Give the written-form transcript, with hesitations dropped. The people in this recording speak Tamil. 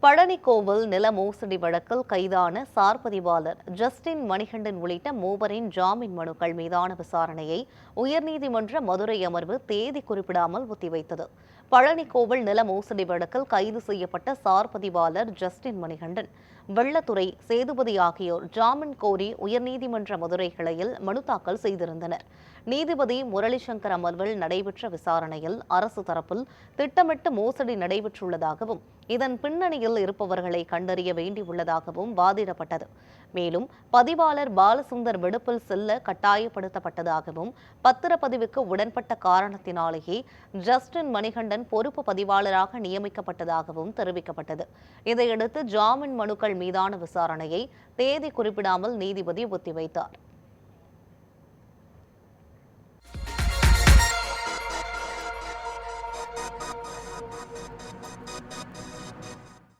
பழனிக்கோவில் நில மோசடி வழக்கில் கைதான சார் பதிவாளர் ஜஸ்டின் மணிகண்டன் உள்ளிட்ட மூவரின் ஜாமீன் மனுக்கள் மீதான விசாரணையை உயர்நீதிமன்ற மதுரை அமர்வு தேதி குறிப்பிடாமல் ஒத்திவைத்தது. பழனிக்கோவில் நில மோசடி வழக்கில் கைது செய்யப்பட்ட சார் பதிவாளர் ஜஸ்டின் மணிகண்டன், வெள்ளத்துறை, சேதுபதி ஆகியோர் ஜாமீன் கோரி உயர்நீதிமன்ற மதுரை கிளையில் மனு தாக்கல் செய்திருந்தனர். நீதிபதி முரளிசங்கர் அமர்வில் நடைபெற்ற விசாரணையில் அரசு தரப்பில் திட்டமிட்டு மோசடி நடைபெற்றுள்ளதாகவும் இதன் பின்னணியில் இருப்பவர்களை கண்டறிய வேண்டியுள்ளதாகவும் வாதிடப்பட்டது. மேலும் பதிவாளர் பாலசுந்தர் விடுப்பில் செல்ல கட்டாயப்படுத்தப்பட்டதாகவும் பத்திரப்பதிவுக்கு உடன்பட்ட காரணத்தினாலேயே ஜஸ்டின் மணிகண்டன் பொறுப்பு பதிவாளராக நியமிக்கப்பட்டதாகவும் தெரிவிக்கப்பட்டது. இதையடுத்து ஜாமீன் மனுக்கள் மீதான விசாரணையை தேதி குறிப்பிடாமல் நீதிபதி ஒத்திவைத்தார்.